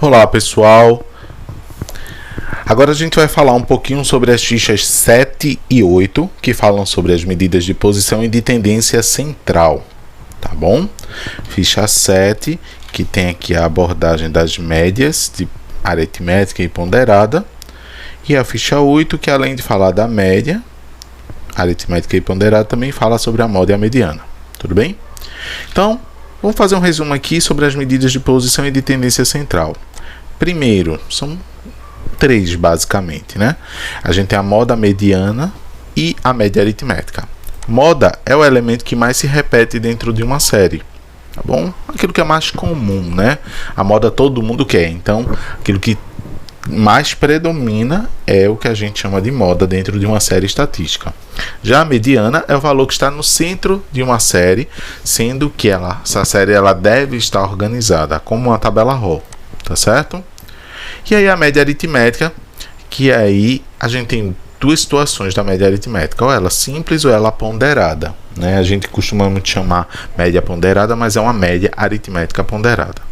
Olá pessoal, agora a gente vai falar um pouquinho sobre as fichas 7 e 8, que falam sobre as medidas de posição e de tendência central, tá bom? Ficha 7, que tem aqui a abordagem das médias de aritmética e ponderada, e a ficha 8, que além de falar da média, aritmética e ponderada, também fala sobre a moda e a mediana, tudo bem? Então, vamos fazer um resumo aqui sobre as medidas de posição e de tendência central. Primeiro, são três basicamente, né? A gente tem a moda mediana e a média aritmética. Moda é o elemento que mais se repete dentro de uma série, tá bom? Aquilo que é mais comum, né? A moda todo mundo quer, então aquilo que mais predomina é o que a gente chama de moda dentro de uma série estatística. Já a mediana é o valor que está no centro de uma série, sendo que essa série deve estar organizada como uma tabela RO, tá certo? E aí a média aritmética, que aí a gente tem duas situações da média aritmética, ou ela simples ou ela ponderada, né? A gente costuma chamar média ponderada, mas é uma média aritmética ponderada.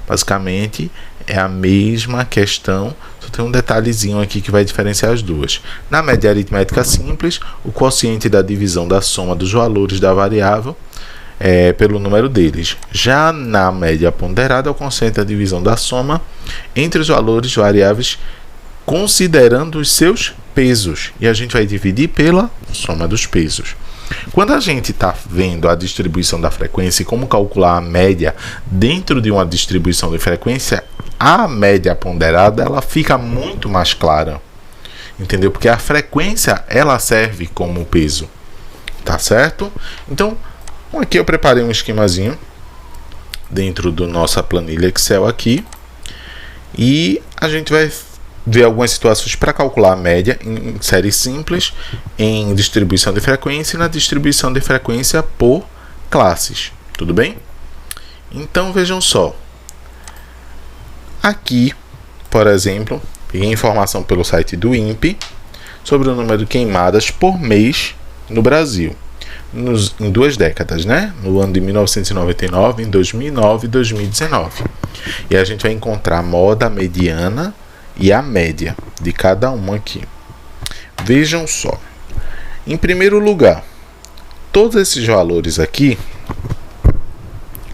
Basicamente é a mesma questão, só tem um detalhezinho aqui que vai diferenciar as duas. Na média aritmética simples, o quociente da divisão da soma dos valores da variável pelo número deles. Já na média ponderada, o quociente da divisão da soma entre os valores variáveis considerando os seus pesos. E a gente vai dividir pela soma dos pesos. Quando a gente está vendo a distribuição da frequência e como calcular a média dentro de uma distribuição de frequência, a média ponderada ela fica muito mais clara. Entendeu? Porque a frequência ela serve como peso. Tá certo? Então, aqui eu preparei um esquemazinho dentro da nossa planilha Excel aqui. E a gente vai ver algumas situações para calcular a média em série simples, em distribuição de frequência e na distribuição de frequência por classes. Tudo bem? Então vejam só. Aqui, por exemplo, peguei informação pelo site do INPE sobre o número de queimadas por mês no Brasil. Em 2 décadas, né? No ano de 1999, em 2009 e 2019. E a gente vai encontrar a moda, a mediana e a média de cada uma aqui. Vejam só. Em primeiro lugar, todos esses valores aqui,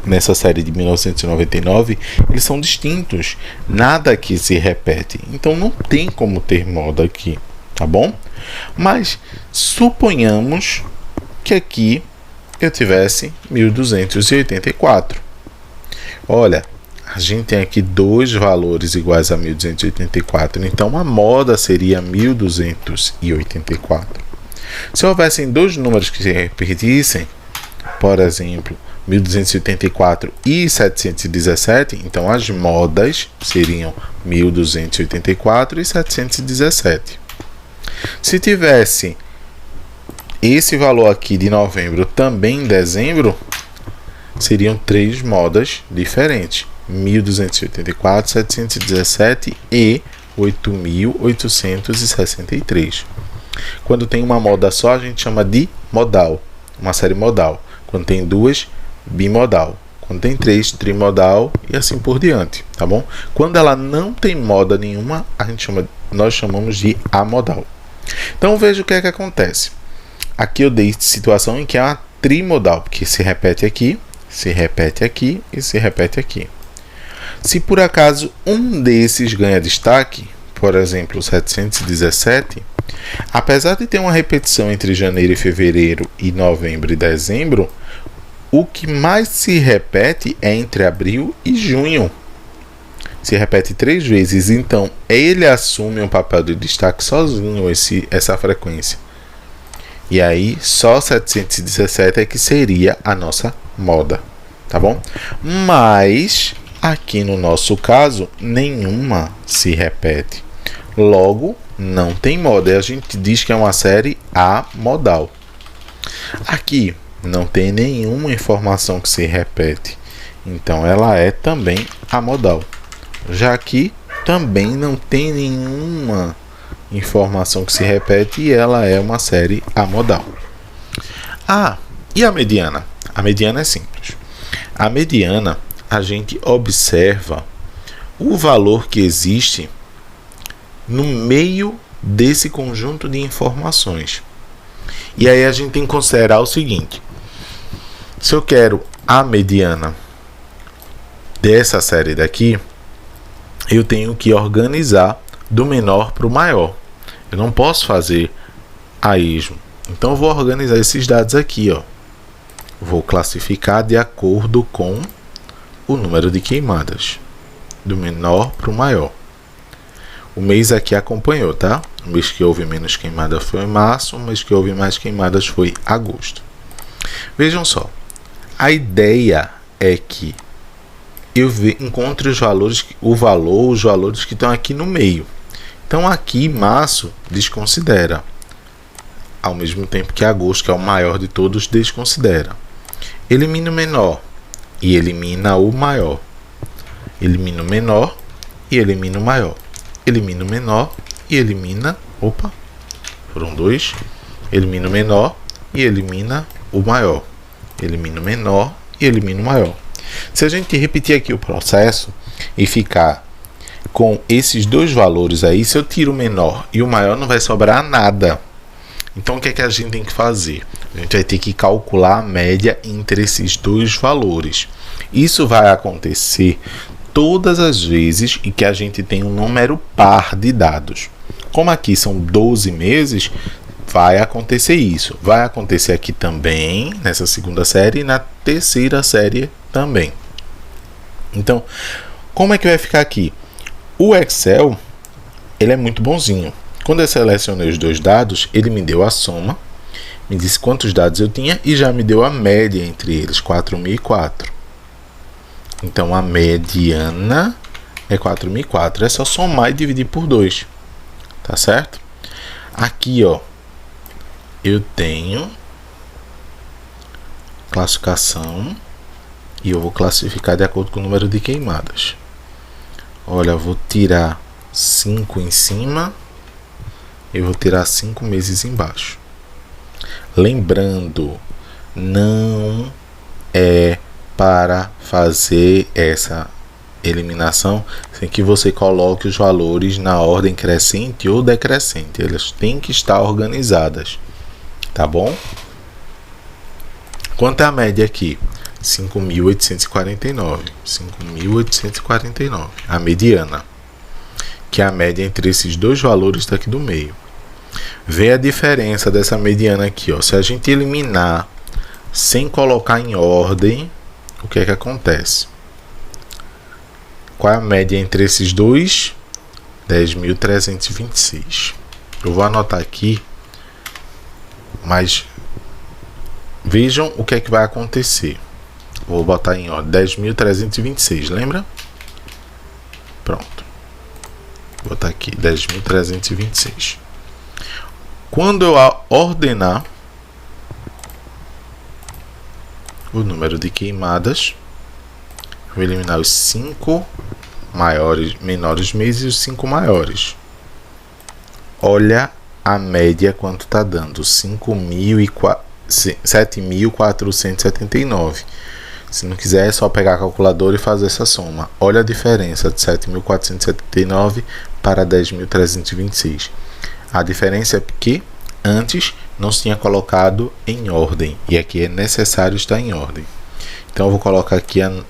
nessa série de 1999, eles são distintos. Nada aqui se repete. Então não tem como ter moda aqui, tá bom? Mas suponhamos que aqui eu tivesse 1284. Olha, a gente tem aqui dois valores iguais a 1284, então a moda seria 1284. Se houvessem dois números que se repetissem, por exemplo, 1284 e 717, então as modas seriam 1284 e 717. Se tivesse esse valor aqui de novembro também em dezembro, seriam três modas diferentes: 1284, 717 e 8863. Quando tem uma moda só, a gente chama de modal, uma série modal. Quando tem duas, bimodal. Quando tem três, trimodal e assim por diante, tá bom? Quando ela não tem moda nenhuma, nós chamamos de amodal. Então veja o que é que acontece. Aqui eu dei situação em que é uma trimodal, porque se repete aqui e se repete aqui. Se por acaso um desses ganha destaque, por exemplo, 717, apesar de ter uma repetição entre janeiro e fevereiro e novembro e dezembro, o que mais se repete é entre abril e junho. Se repete 3 vezes, então ele assume um papel de destaque sozinho, essa frequência. E aí, só 717 é que seria a nossa moda, tá bom? Mas, aqui no nosso caso, nenhuma se repete. Logo, não tem moda. E a gente diz que é uma série amodal. Aqui, não tem nenhuma informação que se repete. Então, ela é também amodal. Já aqui, também não tem nenhuma informação que se repete e ela é uma série amodal. E a mediana? A mediana é simples. A mediana, a gente observa o valor que existe no meio desse conjunto de informações. E aí a gente tem que considerar o seguinte: se eu quero a mediana dessa série daqui, eu tenho que organizar do menor para o maior. Eu não posso fazer a esmo. Então eu vou organizar esses dados aqui, ó. Vou classificar de acordo com o número de queimadas, do menor para o maior. O mês aqui acompanhou, tá? O mês que houve menos queimada foi março, o mês que houve mais queimadas foi agosto. Vejam só, a ideia é que eu encontre os valores, os valores que estão aqui no meio. Então aqui março desconsidera, ao mesmo tempo que agosto, que é o maior de todos, desconsidera. Elimina o menor e elimina o maior. Elimina o menor e elimina o maior. Elimina o menor e elimina... Opa! Foram dois. Elimina o menor e elimina o maior. Elimina o menor e elimina o maior. Se a gente repetir aqui o processo e ficar com esses dois valores aí, se eu tiro o menor e o maior, não vai sobrar nada. Então o que é que a gente tem que fazer? A gente vai ter que calcular a média entre esses dois valores. Isso vai acontecer todas as vezes em que a gente tem um número par de dados. Como aqui são 12 meses, vai acontecer isso. Vai acontecer aqui também, nessa segunda série, e na terceira série também. Então, como é que vai ficar aqui? O Excel, ele é muito bonzinho. Quando eu selecionei os dois dados, ele me deu a soma, me disse quantos dados eu tinha e já me deu a média entre eles, 4.004. Então, a mediana é 4.004. É só somar e dividir por 2. Tá certo? Aqui, ó, eu tenho classificação e eu vou classificar de acordo com o número de queimadas. Olha, eu vou tirar 5 em cima, eu vou tirar 5 meses embaixo. Lembrando, não é para fazer essa eliminação sem que você coloque os valores na ordem crescente ou decrescente. Elas têm que estar organizadas, tá bom? Quanto é a média aqui? 5.849. 5.849. A mediana, que é a média entre esses dois valores daqui do meio. Vê a diferença dessa mediana aqui, ó. Se a gente eliminar sem colocar em ordem, o que é que acontece? Qual é a média entre esses dois? 10.326. Eu vou anotar aqui, mas vejam o que é que vai acontecer. Vou botar em ordem 10.326, lembra? Pronto. Vou botar aqui 10.326. Quando eu ordenar o número de queimadas, vou eliminar os 5 menores meses e os 5 maiores. Olha a média quanto está dando, 7.479. Se não quiser, é só pegar a calculadora e fazer essa soma. Olha a diferença de 7.479 para 10.326. A diferença é porque antes não se tinha colocado em ordem. E aqui é necessário estar em ordem. Então eu vou colocar aqui a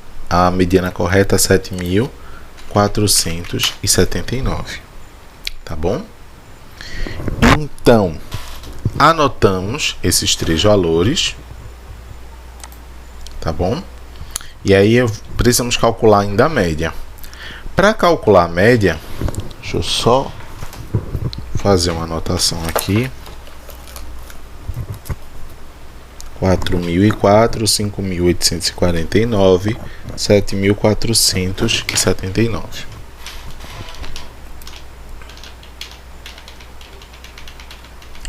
mediana correta, 7.479. Tá bom? Então, anotamos esses três valores. Tá bom? E aí precisamos calcular ainda a média. Para calcular a média, deixa eu só fazer uma anotação aqui. 4.004, 5.849, 7.479.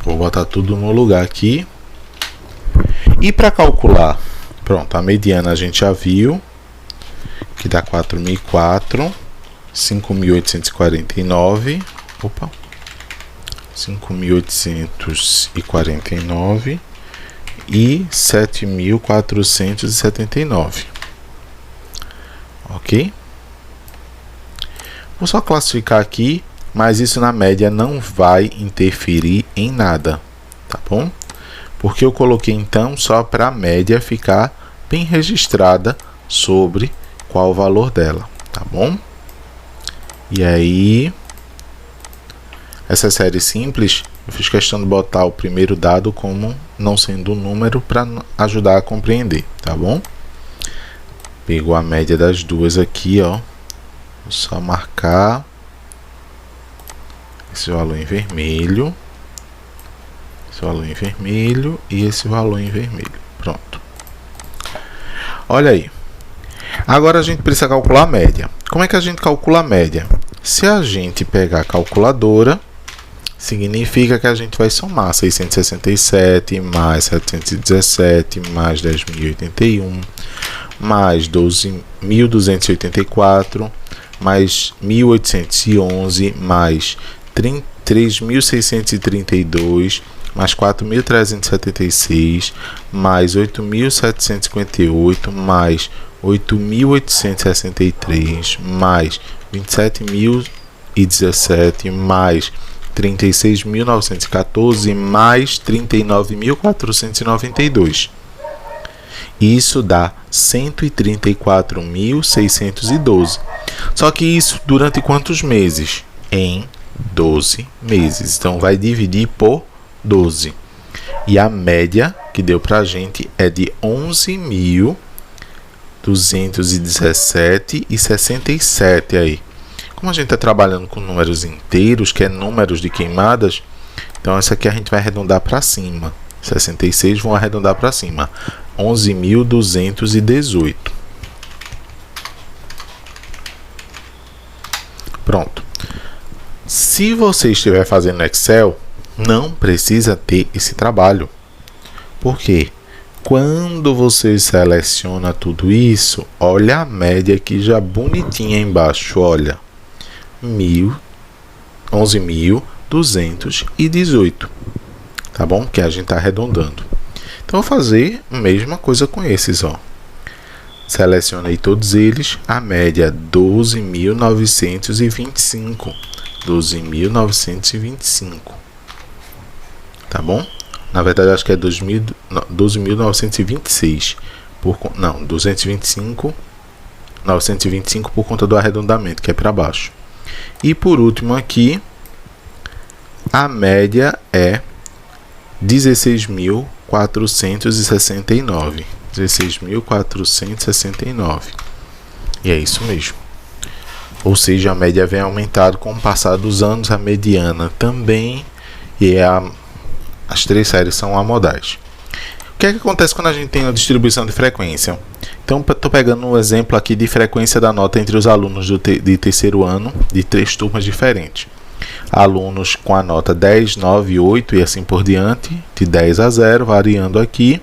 Vou botar tudo no lugar aqui. E para calcular, pronto, a mediana a gente já viu, que dá 4.004, 5.849, opa, 5.849 e 7.479. Ok? Vou só classificar aqui, mas isso na média não vai interferir em nada, tá bom? Porque eu coloquei então só para a média ficar bem registrada sobre qual o valor dela, tá bom? E aí, essa série simples, eu fiz questão de botar o primeiro dado como não sendo um número para ajudar a compreender, tá bom? Pegou a média das duas aqui, ó. Vou só marcar esse valor em vermelho, esse valor em vermelho e esse valor em vermelho. Pronto. Olha aí. Agora a gente precisa calcular a média. Como é que a gente calcula a média? Se a gente pegar a calculadora, significa que a gente vai somar 667 mais 717 mais 10.081 mais 12.284 mais 1.811 mais 3.632 mais 4.376 mais 8.758 mais 8.863 mais 27.017 mais 36.914 mais 39.492. Isso dá 134.612. Só que isso durante quantos meses? Em 12 meses. Então vai dividir por 12. E a média que deu para a gente é de 11.217,67 aí. Como a gente está trabalhando com números inteiros, que é números de queimadas, então essa aqui a gente vai arredondar para cima. 66 vão arredondar para cima. 11.218. Pronto. Se você estiver fazendo Excel, não precisa ter esse trabalho. Por quê? Quando você seleciona tudo isso, olha a média aqui já bonitinha embaixo, olha. 11.218, tá bom? Que a gente está arredondando. Então, vou fazer a mesma coisa com esses, ó. Selecionei todos eles, a média 12.925. 12.925, tá bom? Na verdade, acho que é 12.926. Não, 225, 925 por conta do arredondamento, que é para baixo. E por último aqui, a média é 16.469. 16.469. E é isso mesmo. Ou seja, a média vem aumentando com o passar dos anos, a mediana também, e as três séries são amodais. O que é que acontece quando a gente tem a distribuição de frequência? Então, estou pegando um exemplo aqui de frequência da nota entre os alunos de terceiro ano, de 3 turmas diferentes. Alunos com a nota 10, 9, 8 e assim por diante, de 10 a 0, variando aqui,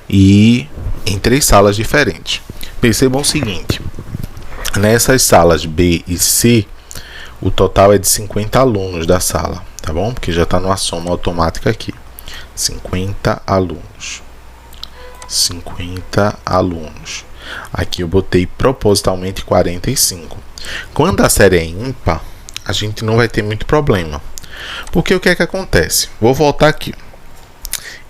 e em 3 salas diferentes. Percebam o seguinte, nessas salas B e C, o total é de 50 alunos da sala, tá bom? Porque já está numa soma automática aqui. 50 alunos. 50 alunos. Aqui eu botei propositalmente 45. Quando a série é ímpar, a gente não vai ter muito problema. Porque o que é que acontece? Vou voltar aqui.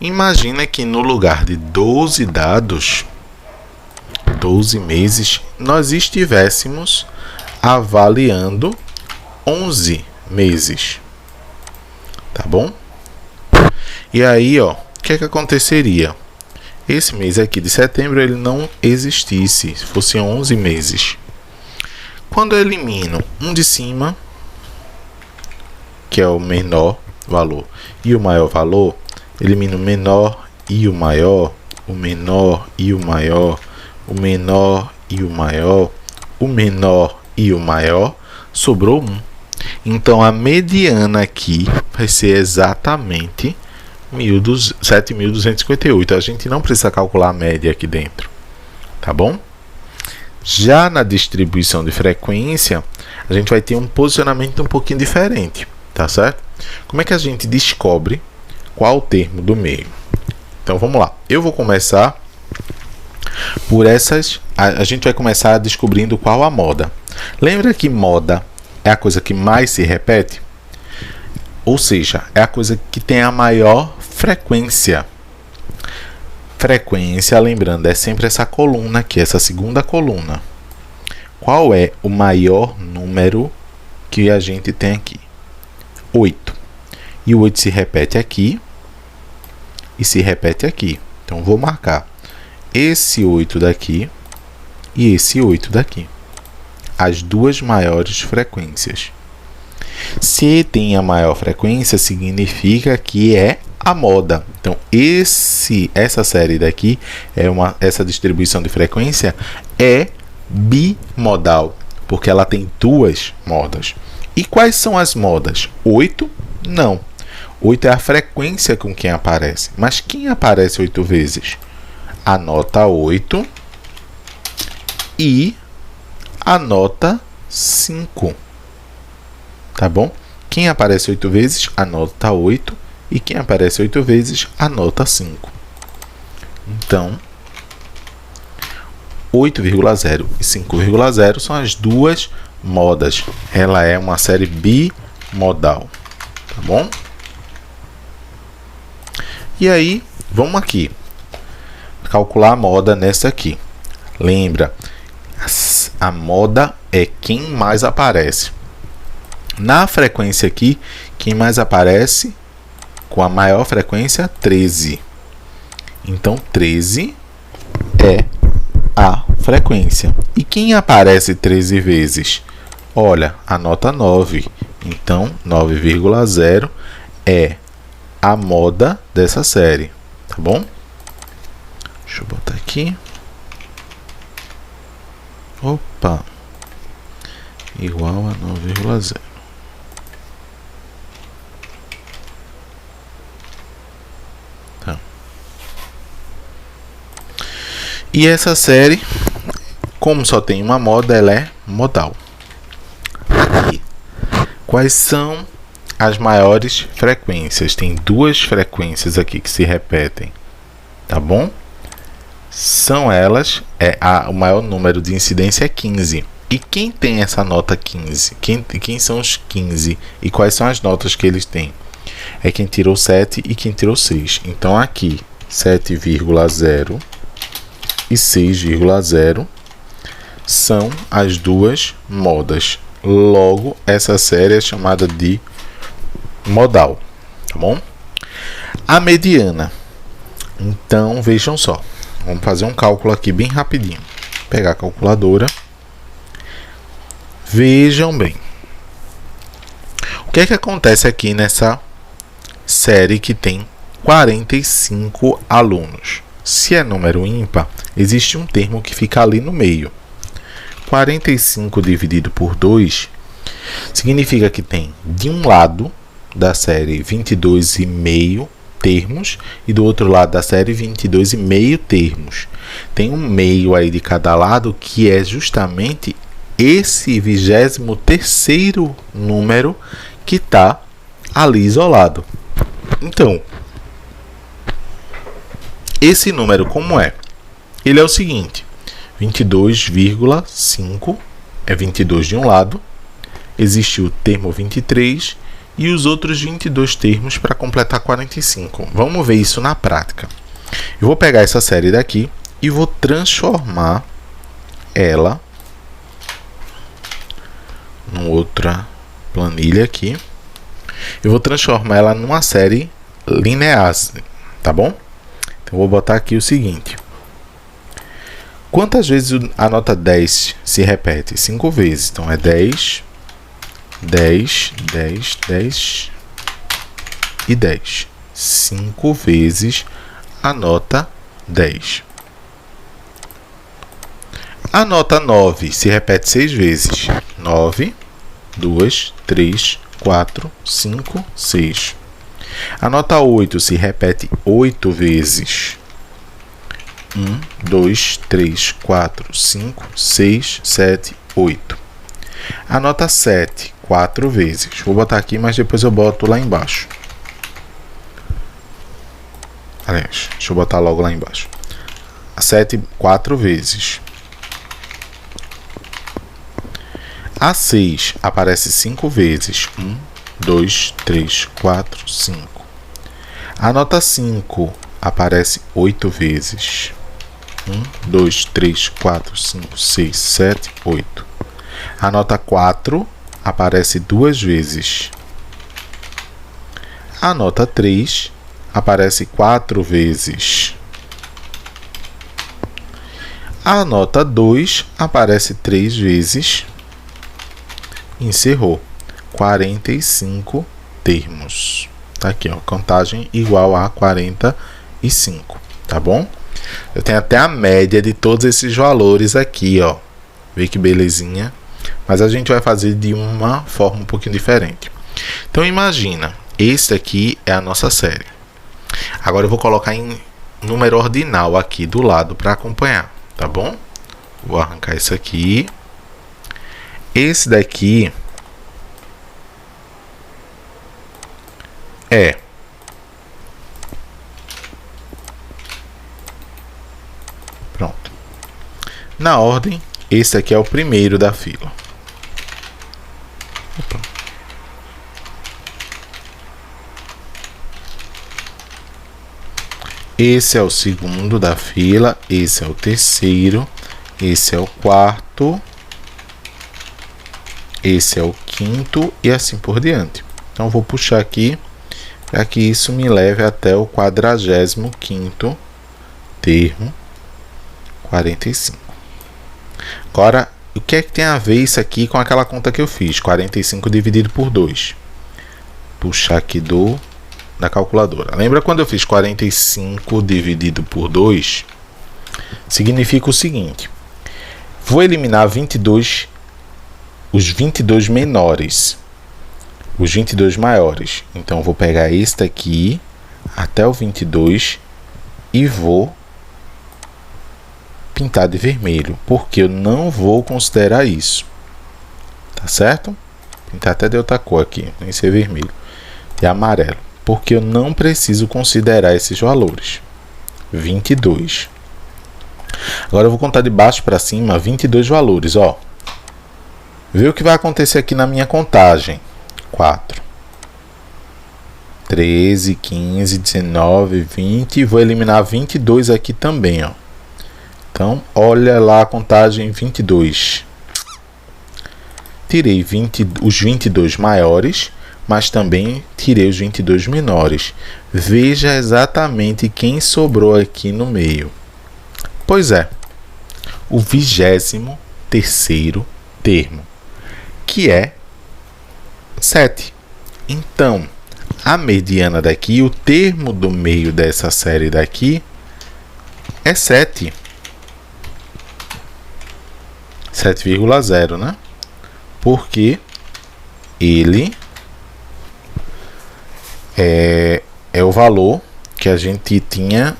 Imagina que no lugar de 12 dados, 12 meses, nós estivéssemos avaliando 11 meses. Tá bom? E aí, ó, o que é que aconteceria? Esse mês aqui de setembro ele não existisse, se fosse 11 meses. Quando eu elimino um de cima, que é o menor valor, e o maior valor, elimino o menor e o maior, o menor e o maior, o menor e o maior, o menor e o maior, sobrou 1. Então a mediana aqui vai ser exatamente 7.258. A gente não precisa calcular a média aqui dentro, tá bom? Já na distribuição de frequência, a gente vai ter um posicionamento um pouquinho diferente, tá certo? Como é que a gente descobre qual o termo do meio? Então vamos lá. Eu vou começar por essas. A gente vai começar descobrindo qual a moda. Lembra que moda é a coisa que mais se repete? Ou seja, é a coisa que tem a maior frequência. Frequência, lembrando, é sempre essa coluna aqui, essa segunda coluna. Qual é o maior número que a gente tem aqui? 8. E o 8 se repete aqui e se repete aqui. Então, vou marcar esse 8 daqui e esse 8 daqui. As duas maiores frequências. Se tem a maior frequência, significa que é a moda. Então, essa série daqui, essa distribuição de frequência é bimodal, porque ela tem duas modas. E quais são as modas? 8? Não. 8 é a frequência com quem aparece. Mas quem aparece 8 vezes? A nota 8 e a nota 5. Tá bom? Quem aparece 8 vezes? A nota 8. E quem aparece 8 vezes? A nota 5. Então, 8,0 e 5,0 são as duas modas. Ela é uma série bimodal. Tá bom? E aí, vamos aqui. Calcular a moda nessa aqui. Lembra, a moda é quem mais aparece. Na frequência aqui, quem mais aparece com a maior frequência? 13. Então, 13 é a frequência. E quem aparece 13 vezes? Olha, a nota 9. Então, 9,0 é a moda dessa série. Tá bom? Deixa eu botar aqui. Opa! Igual a 9,0. Tá. E essa série, como só tem uma moda, ela é modal. Aqui. Quais são as maiores frequências? Tem duas frequências aqui que se repetem. Tá bom? São elas, o maior número de incidência é 15. E quem tem essa nota 15? Quem são os 15? E quais são as notas que eles têm? É quem tirou 7 e quem tirou 6. Então, aqui, 7,0 e 6,0 são as duas modas. Logo, essa série é chamada de modal. Tá bom? A mediana. Então, vejam só. Vamos fazer um cálculo aqui bem rapidinho. Vou pegar a calculadora. Vejam bem. O que é que acontece aqui nessa série que tem 45 alunos? Se é número ímpar, existe um termo que fica ali no meio. 45 dividido por 2 significa que tem de um lado da série 22,5 termos e do outro lado da série 22,5 termos. Tem um meio aí de cada lado que é justamente esse 23º número que está ali isolado. Então, esse número como é? Ele é o seguinte: 22,5 é 22 de um lado, existe o termo 23 e os outros 22 termos para completar 45. Vamos ver isso na prática. Eu vou pegar essa série daqui e vou transformar ela em outra planilha aqui. Eu vou transformar ela numa série linear, tá bom? Então, eu vou botar aqui o seguinte. Quantas vezes a nota 10 se repete? 5 vezes. Então, é 10, 10, 10, 10 e 10. 5 vezes a nota 10. A nota 9 se repete 6 vezes. 9, 2, 3, 4, 5, 6. A nota 8 se repete 8 vezes. 1, 2, 3, 4, 5, 6, 7, 8. A nota 7, 4 vezes. Vou botar aqui, mas depois eu boto lá embaixo. Aliás, deixa eu botar logo lá embaixo. A 7, 4 vezes. A 6 aparece 5 vezes. 1, 2, 3, 4, 5. A nota 5 aparece 8 vezes. 1, 2, 3, 4, 5, 6, 7, 8. A nota 4 aparece 2 vezes. A nota 3 aparece 4 vezes. A nota 2 aparece 3 vezes. Encerrou. 45 termos. Tá aqui, ó, contagem igual a 45, tá bom? Eu tenho até a média de todos esses valores aqui, ó. Vê que belezinha. Mas a gente vai fazer de uma forma um pouquinho diferente. Então imagina, esse aqui é a nossa série. Agora eu vou colocar em número ordinal aqui do lado para acompanhar, tá bom? Vou arrancar isso aqui. Esse daqui é pronto. Na ordem, esse aqui é o primeiro da fila. Opa. Esse é o segundo da fila, esse é o terceiro, esse é o quarto, esse é o quinto e assim por diante. Então vou puxar aqui para que isso me leve até o 45º termo, 45. Agora, o que é que tem a ver isso aqui com aquela conta que eu fiz? 45 dividido por 2. Puxar aqui da calculadora. Lembra quando eu fiz 45 dividido por 2? Significa o seguinte. Vou eliminar 22, os 22 menores. Os 22 maiores. Então, vou pegar este aqui até o 22 e vou pintar de vermelho, porque eu não vou considerar isso. Tá certo? Pintar até de outra cor aqui, nem ser vermelho. E amarelo, porque eu não preciso considerar esses valores. 22. Agora eu vou contar de baixo para cima 22 valores, ó. Vê o que vai acontecer aqui na minha contagem. 4, 13, 15, 19, 20. Vou eliminar 22 aqui também, ó. Então, olha lá a contagem 22. Tirei os 22 maiores, mas também tirei os 22 menores. Veja exatamente quem sobrou aqui no meio. Pois é, o 23º termo, que é 7. Então, a mediana daqui, o termo do meio dessa série daqui, é 7. 7,0, né? Porque ele é o valor que a gente tinha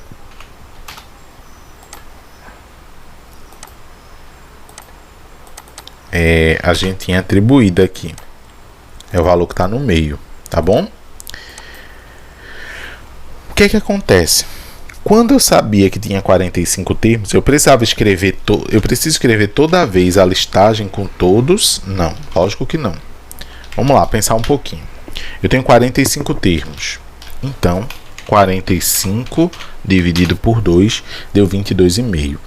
atribuído aqui. É o valor que está no meio, tá bom? O que é que acontece? Quando eu sabia que tinha 45 termos, eu precisava escrever eu preciso escrever toda vez a listagem com todos? Não, lógico que não. Vamos lá, pensar um pouquinho. Eu tenho 45 termos. Então, 45 dividido por 2 deu 22,5.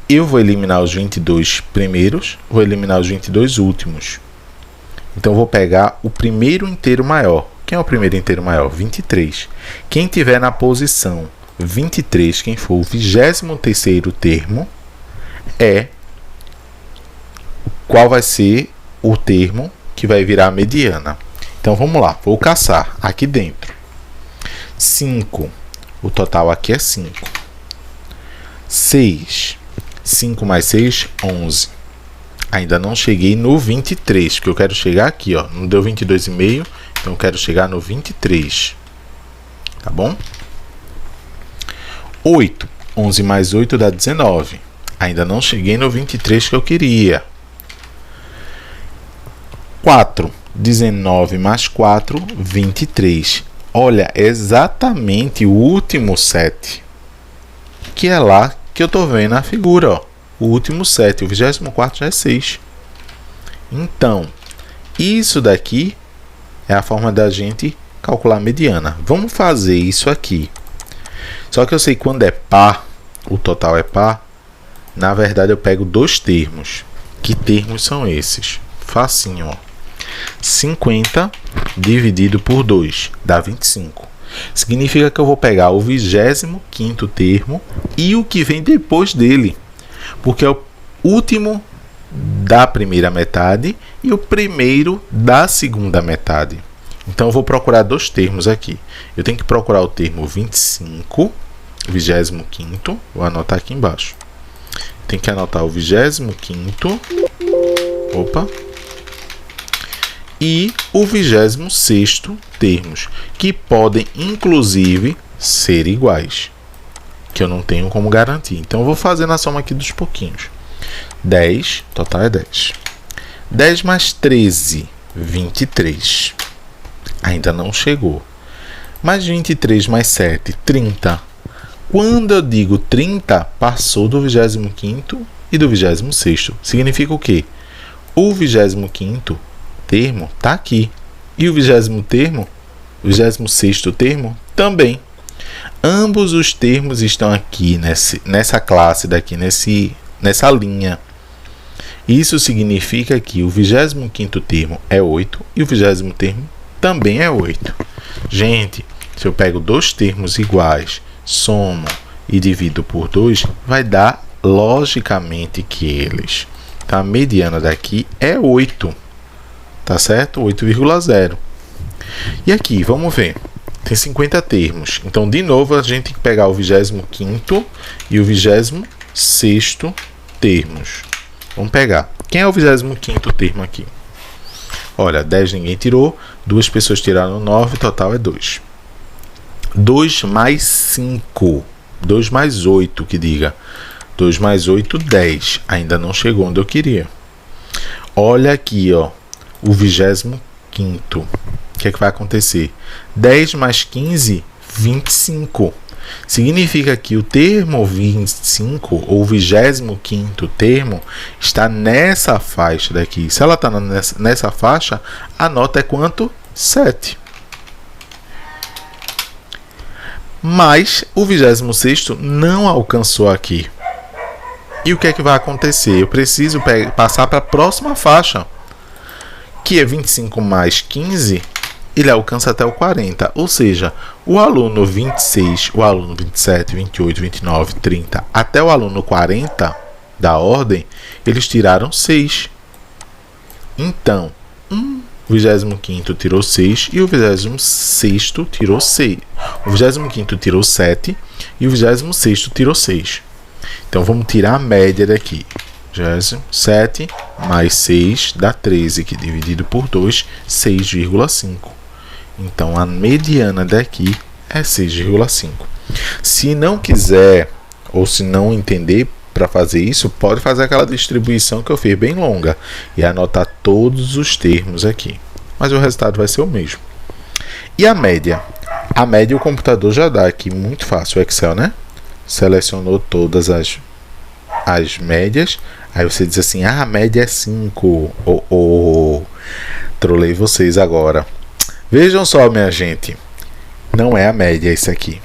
Eu vou eliminar os 22 primeiros, vou eliminar os 22 últimos. Então, eu vou pegar o primeiro inteiro maior. Quem é o primeiro inteiro maior? 23. Quem tiver na posição 23, quem for o 23º termo, qual vai ser o termo que vai virar a mediana. Então, vamos lá. Vou caçar aqui dentro. 5. O total aqui é 5. 6. 5 mais 6, 11. Ainda não cheguei no 23, porque eu quero chegar aqui, ó. Não deu 22,5, então eu quero chegar no 23. Tá bom? 8. 11 mais 8 dá 19. Ainda não cheguei no 23 que eu queria. 4. 19 mais 4, 23. Olha, exatamente o último 7. Que é lá que eu tô vendo na figura, ó. O último 7, o 24º já é 6. Então, isso daqui é a forma da gente calcular a mediana. Vamos fazer isso aqui. Só que eu sei que quando é par, o total é par, na verdade eu pego dois termos. Que termos são esses? Facinho, ó. 50 dividido por 2 dá 25. Significa que eu vou pegar o 25º termo e o que vem depois dele, porque é o último da primeira metade e o primeiro da segunda metade. Então eu vou procurar dois termos aqui. Eu tenho que procurar o termo 25, 25º, vou anotar aqui embaixo. Tem que anotar o 25º, opa, e o 26º termos, que podem inclusive ser iguais, que eu não tenho como garantir. Então eu vou fazer na soma aqui dos pouquinhos. 10, total é 10. 10 mais 13, 23. Ainda não chegou. Mais 23 mais 7, 30. Quando eu digo 30, passou do 25º e do 26º. Significa o quê? O 25º termo está aqui. E o 26º termo também. Ambos os termos estão aqui nessa classe daqui, nessa linha. Isso significa que o 25º termo é 8 e o 20º termo também é 8. Gente, se eu pego dois termos iguais, somo e divido por 2, vai dar logicamente que eles. Então, a mediana daqui é 8. Tá certo? 8,0. E aqui, vamos ver. Tem 50 termos. Então, de novo, a gente tem que pegar o 25º e o 26º termos. Vamos pegar. Quem é o 25º termo aqui? Olha, 10 ninguém tirou. Duas pessoas tiraram 9. Total é 2. 2 mais 5. 2 mais 8, que diga. 2 mais 8, 10. Ainda não chegou onde eu queria. Olha aqui, ó. O 25º. O que é que vai acontecer? 10 mais 15, 25. Significa que o termo 25, ou 25º termo, está nessa faixa daqui. Se ela está nessa faixa, a nota é quanto? 7. Mas o 26º não alcançou aqui. E o que é que vai acontecer? Eu preciso passar para a próxima faixa, que é 25 mais 15, ele alcança até o 40. Ou seja, o aluno 26, o aluno 27, 28, 29, 30, até o aluno 40 da ordem, eles tiraram 6. Então, o 25º tirou 6 e o 26º tirou 6. O 25º tirou 7 e o 26º tirou 6. Então, vamos tirar a média daqui. 7 mais 6 dá 13, que dividido por 2, 6,5. Então, a mediana daqui é 6,5. Se não quiser, ou se não entender para fazer isso, pode fazer aquela distribuição que eu fiz bem longa e anotar todos os termos aqui. Mas o resultado vai ser o mesmo. E a média? A média o computador já dá aqui, muito fácil, o Excel, né? Selecionou todas as médias. Aí você diz assim, a média é 5. Trolei vocês agora. Vejam só, minha gente. Não é a média isso aqui.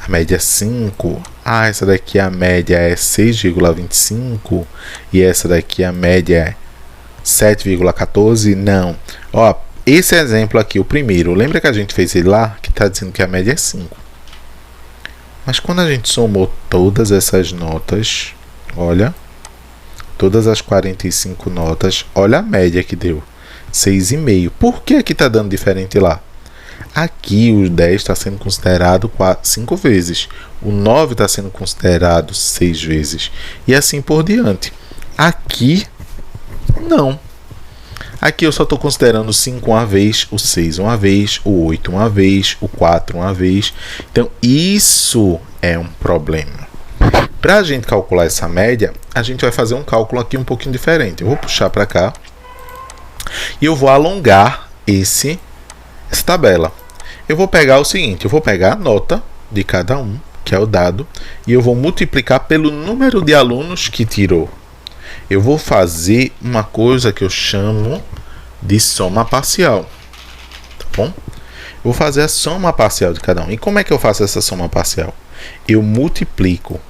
A média é 5. Essa daqui a média é 6,25. E essa daqui a média é 7,14. Não. Ó, esse exemplo aqui, o primeiro. Lembra que a gente fez ele lá? Que está dizendo que a média é 5. Mas quando a gente somou todas essas notas, olha, todas as 45 notas, olha a média que deu, 6,5. Por que aqui está dando diferente lá? Aqui o 10 está sendo considerado 5 vezes, o 9 está sendo considerado 6 vezes, e assim por diante. Aqui, não. Aqui eu só estou considerando o 5 uma vez, o 6 uma vez, o 8 uma vez, o 4 uma vez. Então, isso é um problema. Para a gente calcular essa média, a gente vai fazer um cálculo aqui um pouquinho diferente. Eu vou puxar para cá e eu vou alongar essa tabela. Eu vou pegar o seguinte, eu vou pegar a nota de cada um, que é o dado, e eu vou multiplicar pelo número de alunos que tirou. eu vou fazer uma coisa que eu chamo de soma parcial, tá bom? Vou fazer a soma parcial de cada um. E como é que eu faço essa soma parcial? Eu multiplico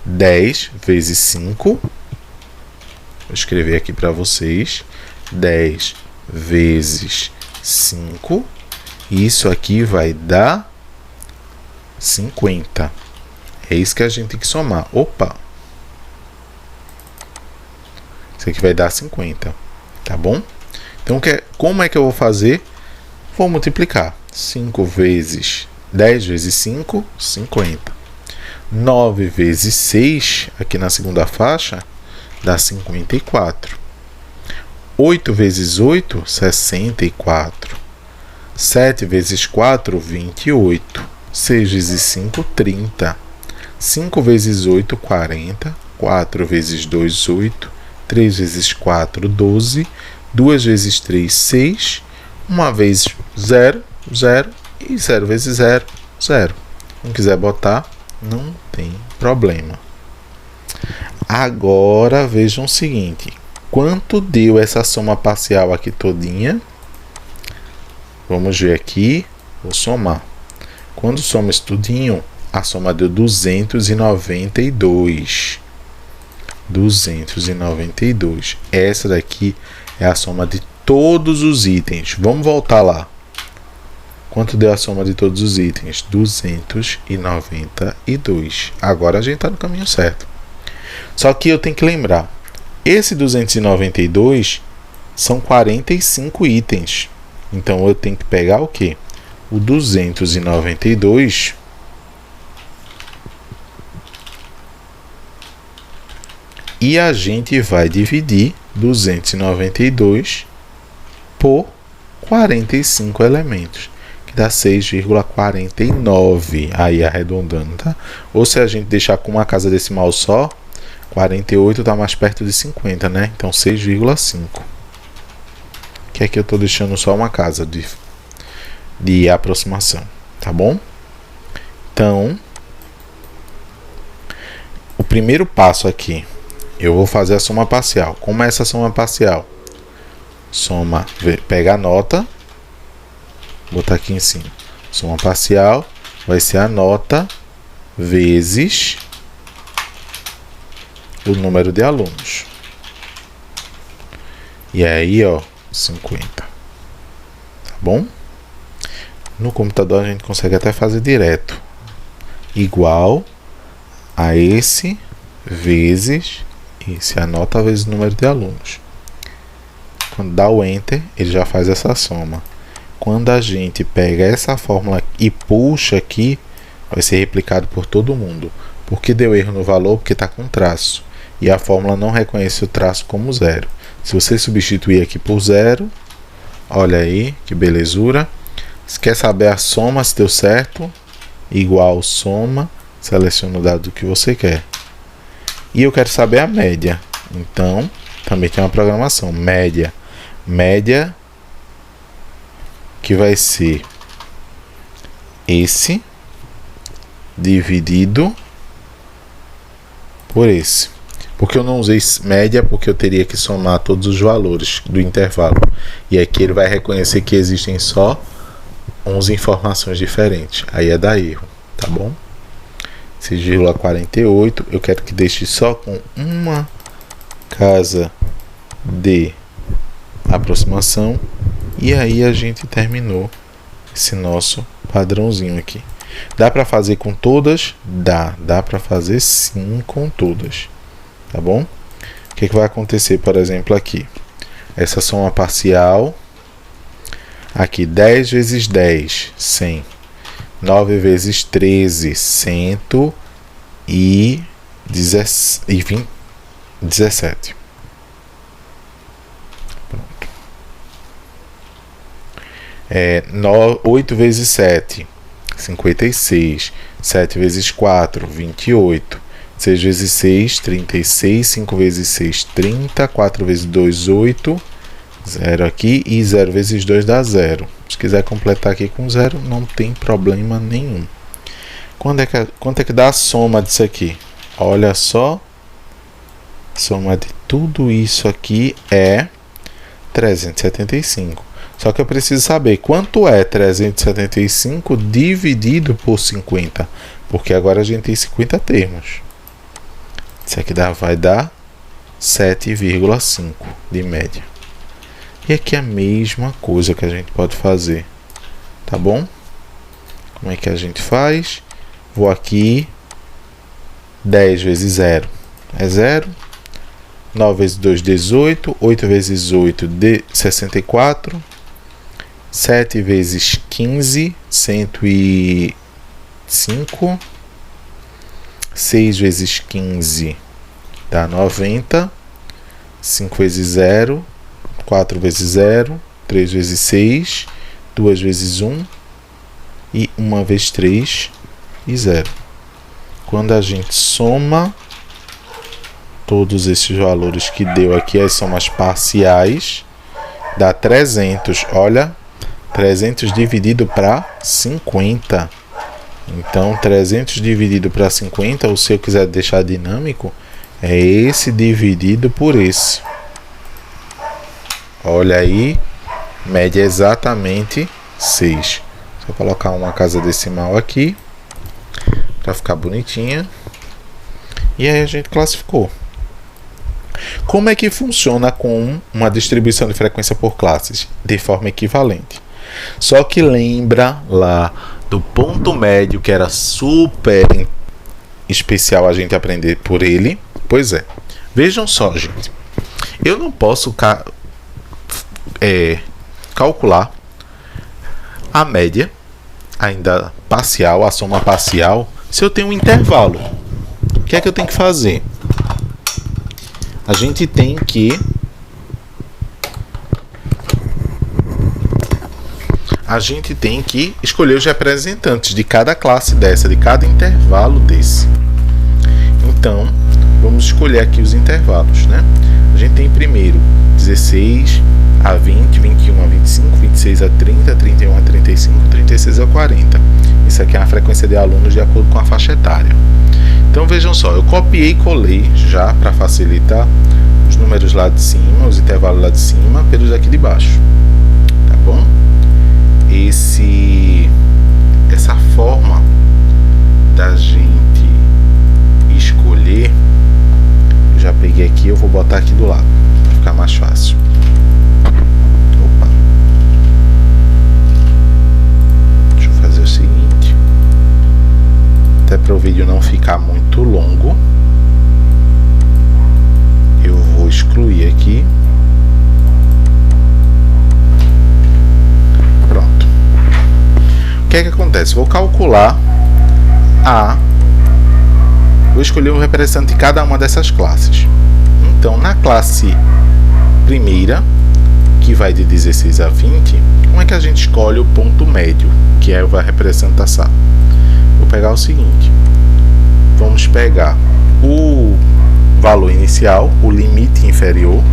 10 vezes 5. Vou escrever aqui para vocês. 10 vezes 5. E isso aqui vai dar 50. É isso que a gente tem que somar. Opa! Isso aqui vai dar 50. Tá bom? Então, como é que eu vou fazer? Vou multiplicar 5 vezes 10 vezes 5, 50. 9 vezes 6, aqui na segunda faixa, dá 54. 8 vezes 8, 64. 7 vezes 4, 28. 6 vezes 5, 30. 5 vezes 8, 40. 4 vezes 2, 8. 3 vezes 4, 12. 2 vezes 3, 6. 1 vez 0, 0. E 0 vezes 0, 0. Não quiser botar, não tem problema. Agora vejam o seguinte. Quanto deu essa soma parcial aqui todinha? Vamos ver aqui. Vou somar. Quando soma isso tudinho, a soma deu 292. 292. Essa daqui é a soma de todos os itens. Vamos voltar lá. Quanto deu a soma de todos os itens? 292. Agora a gente está no caminho certo. Só que eu tenho que lembrar. Esse 292 são 45 itens. Então eu tenho que pegar o quê? O 292 e a gente vai dividir 292 por 45 elementos, que dá 6,49, aí arredondando, tá? Ou se a gente deixar com uma casa decimal só, 48 está mais perto de 50, né? Então 6,5. Que aqui eu estou deixando só uma casa de aproximação, tá bom? Então, o primeiro passo aqui, eu vou fazer a soma parcial. Como é essa soma parcial? Soma, pega a nota, botar aqui em cima. Soma parcial vai ser a nota vezes o número de alunos. E aí, ó, 50. Tá bom? No computador a gente consegue até fazer direto. Igual a esse vezes esse. A nota vezes o número de alunos. Quando dá o Enter, ele já faz essa soma. Quando a gente pega essa fórmula e puxa aqui, vai ser replicado por todo mundo. Por que deu erro no valor? Porque está com traço. E a fórmula não reconhece o traço como zero. Se você substituir aqui por zero, olha aí que belezura. Se quer saber a soma, se deu certo, igual soma, seleciona o dado que você quer. E eu quero saber a média. Então, também tem uma programação. Média que vai ser esse dividido por esse. Porque eu não usei média, porque eu teria que somar todos os valores do intervalo. E aqui ele vai reconhecer que existem só 11 informações diferentes. Aí é dar erro, tá bom? 6,48. Eu quero que deixe só com uma casa de aproximação. E aí a gente terminou esse nosso padrãozinho aqui. Dá para fazer com todas? Dá para fazer sim com todas. Tá bom? O que vai acontecer, por exemplo, aqui? Essa soma parcial. Aqui, 10 vezes 10, 100. 9 vezes 13, 117. Pronto. 8 vezes 7, 56. 7 vezes 4, 28. 6 vezes 6, 36. 5 vezes 6, 30. 4 vezes 2, 8. 0 aqui. E 0 vezes 2 dá 0. Se quiser completar aqui com 0, não tem problema nenhum. Quanto é que dá a soma disso aqui? Olha só. soma de tudo isso aqui é 375. Só que eu preciso saber quanto é 375 dividido por 50. Porque agora a gente tem 50 termos. Isso aqui vai dar 7,5 de média. E aqui é a mesma coisa que a gente pode fazer. Tá bom? Como é que a gente faz? Vou aqui. 10 vezes 0 é 0. 9 vezes 2, 18. 8 vezes 8, 64. 7 vezes 15, 105. 6 vezes 15 dá 90. 5 vezes 0, 4 vezes 0, 3 vezes 6, 2 vezes 1 e 1 vezes 3 e 0. Quando a gente soma todos esses valores que deu aqui, as somas parciais, dá 300. Olha, 300 dividido para 50. Então, 300 dividido para 50, ou se eu quiser deixar dinâmico, é esse dividido por esse. Olha aí, média exatamente 6. Só colocar uma casa decimal aqui, para ficar bonitinha. E aí a gente classificou. Como é que funciona com uma distribuição de frequência por classes? De forma equivalente. Só que lembra lá do ponto médio, que era super especial a gente aprender por ele? Pois é. Vejam só, gente. Eu não posso calcular a média, ainda parcial, a soma parcial, se eu tenho um intervalo. O que é que eu tenho que fazer? A gente tem que escolher os representantes de cada classe dessa, de cada intervalo desse. Então, vamos escolher aqui os intervalos, né? A gente tem primeiro 16 a 20, 21 a 25, 26 a 30, 31 a 35, 36 a 40. Isso aqui é a frequência de alunos de acordo com a faixa etária. Então vejam só, eu copiei e colei já para facilitar os números lá de cima, os intervalos lá de cima, pelos aqui de baixo. Tá bom? Essa forma da gente escolher, eu já peguei aqui, eu vou botar aqui do lado para ficar mais fácil. Opa. Deixa eu fazer o seguinte, até para o vídeo não ficar muito longo, eu vou excluir aqui. Pronto. O que é que acontece? Vou calcular vou escolher um representante de cada uma dessas classes. Então, na classe primeira, que vai de 16 a 20, como é que a gente escolhe o ponto médio, que vai representar essa? Vou pegar o seguinte, vamos pegar o valor inicial, o limite inferior,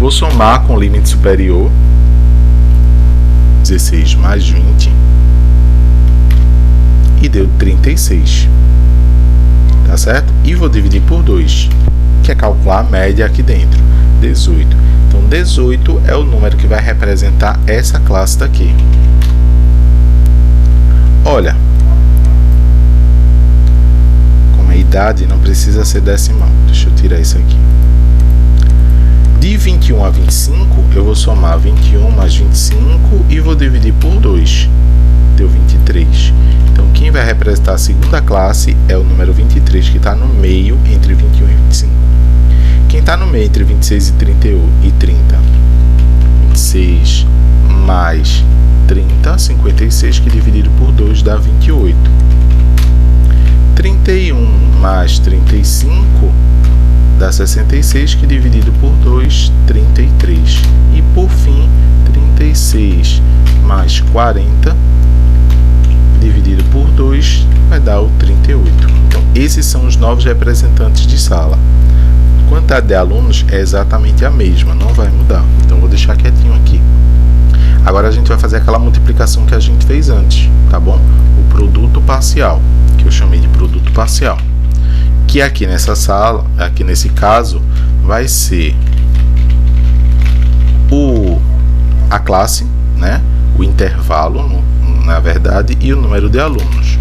vou somar com o limite superior, 16 mais 20, e deu 36, tá certo? E vou dividir por 2, que é calcular a média aqui dentro, 18. Então, 18 é o número que vai representar essa classe daqui. Olha, como a idade não precisa ser decimal, deixa eu tirar isso aqui. De 21 a 25, eu vou somar 21 mais 25 e vou dividir por 2, deu 23. Então, quem vai representar a segunda classe é o número 23, que está no meio entre 21 e 25. Quem está no meio entre 26 e 30, 26 mais 30, 56, que dividido por 2 dá 28. 31 mais 35 dá 66, que dividido por 2, 33. E por fim, 36 mais 40 dividido por 2 vai dar o 38. Então, esses são os novos representantes de sala. A quantidade de alunos é exatamente a mesma, não vai mudar. Então, vou deixar quietinho aqui. Agora, a gente vai fazer aquela multiplicação que a gente fez antes, tá bom? O produto parcial, que eu chamei de produto parcial. que aqui nessa sala, aqui nesse caso, vai ser a classe, né? O intervalo, na verdade, e o número de alunos.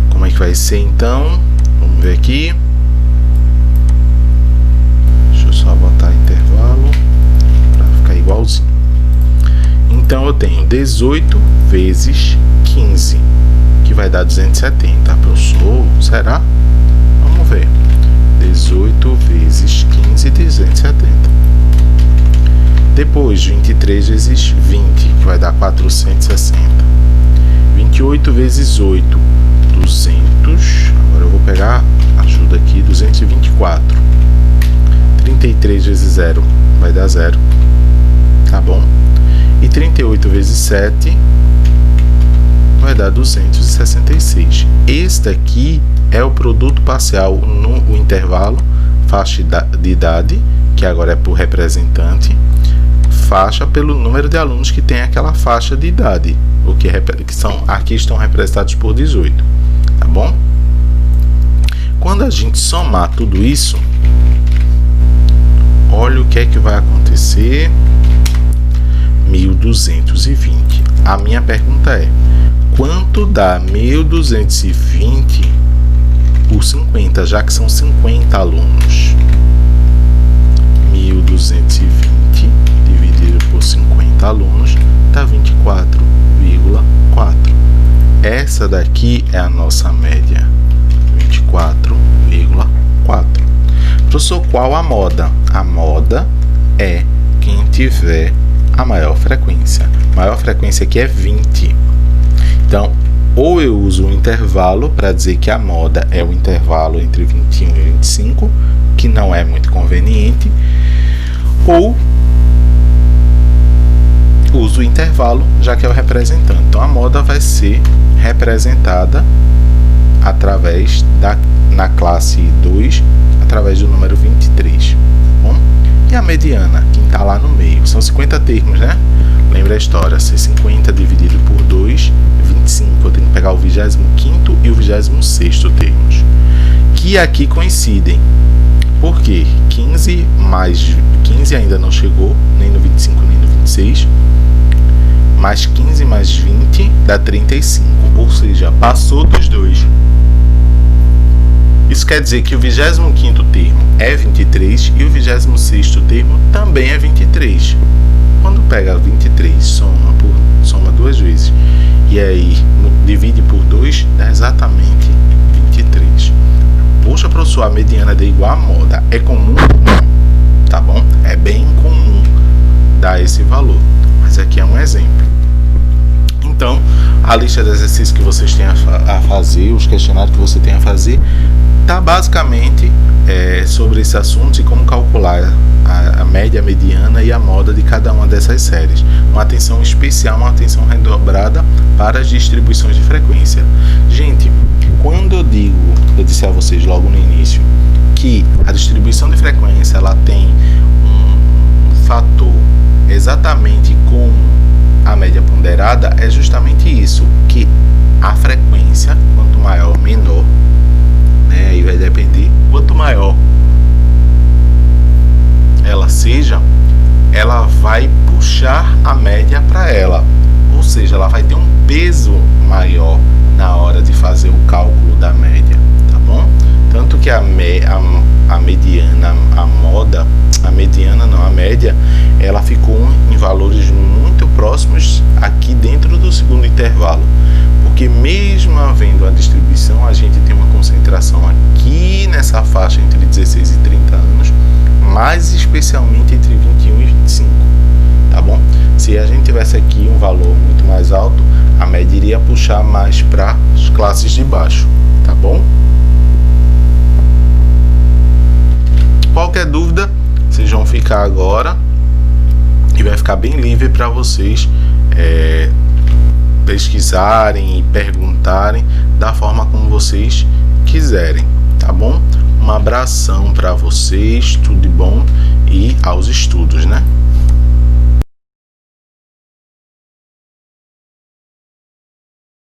Como é que vai ser então? Vamos ver aqui. Deixa eu só botar intervalo para ficar igualzinho. Então eu tenho 18 vezes 15, que vai dar 270. Professor, será? Vamos ver. 18 vezes 15, 270. Depois 23 vezes 20, que vai dar 460. 28 vezes 8, 200. Agora eu vou pegar ajuda aqui, 224. 33 vezes 0 vai dar 0. Tá bom? E 38 vezes 7 vai dar 266. Este aqui é o produto parcial no intervalo, faixa de idade, que agora é por representante, faixa pelo número de alunos que tem aquela faixa de idade, o que são, aqui estão representados por 18, tá bom? Quando a gente somar tudo isso, olha o que é que vai acontecer. 1220. A minha pergunta é: quanto dá 1220 por 50, já que são 50 alunos? 1220 dividido por 50 alunos dá 24,4. Essa daqui é a nossa média, 24,4. Professor, qual a moda? A moda é quem tiver a maior frequência. Maior frequência aqui é 20. Então, ou eu uso o intervalo para dizer que a moda é o intervalo entre 21 e 25, que não é muito conveniente, ou uso o intervalo, já que é o representante. Então, a moda vai ser representada através na classe 2, através do número 23. Tá bom? E a mediana, quem está lá no meio, são 50 termos, né? Lembra a história, se 50 dividido por 2, 25, eu tenho que pegar o 25º e o 26º termos, que aqui coincidem. Por quê? 15 ainda não chegou, nem no 25 nem no 26, mais 15 mais 20 dá 35, ou seja, passou dos dois. Isso quer dizer que o 25º termo é 23 e o 26º termo também é 23. Quando pega 23, soma duas vezes e aí divide por 2, dá exatamente 23. Poxa, professor, a mediana é igual à moda. É comum? Não. Tá bom? É bem comum dar esse valor. Mas aqui é um exemplo. Então, a lista de exercícios que vocês têm a fazer, os questionários que você tem a fazer, está basicamente sobre esse assunto e como calcular a média, a mediana e a moda de cada uma dessas séries. Uma atenção especial, uma atenção redobrada para as distribuições de frequência. Gente, quando eu disse a vocês logo no início que a distribuição de frequência ela tem um fator exatamente como a média ponderada, é justamente isso, que a frequência, quanto maior, menor, né, aí vai depender, quanto maior ela seja, ela vai puxar a média para ela, ou seja, ela vai ter um peso maior na hora de fazer o cálculo da média, tá bom? Tanto que a mediana, a média, ela ficou em valores muito próximos aqui dentro do segundo intervalo, porque mesmo havendo a distribuição, a gente tem uma concentração aqui nessa faixa entre 16 e 30 anos, mais especialmente entre 21 e 25, tá bom? Se a gente tivesse aqui um valor muito mais alto, a média iria puxar mais para as classes de baixo, tá bom? Qualquer dúvida, vocês vão ficar agora e vai ficar bem livre para vocês pesquisarem e perguntarem da forma como vocês quiserem, tá bom? Um abração para vocês, tudo de bom e aos estudos, né?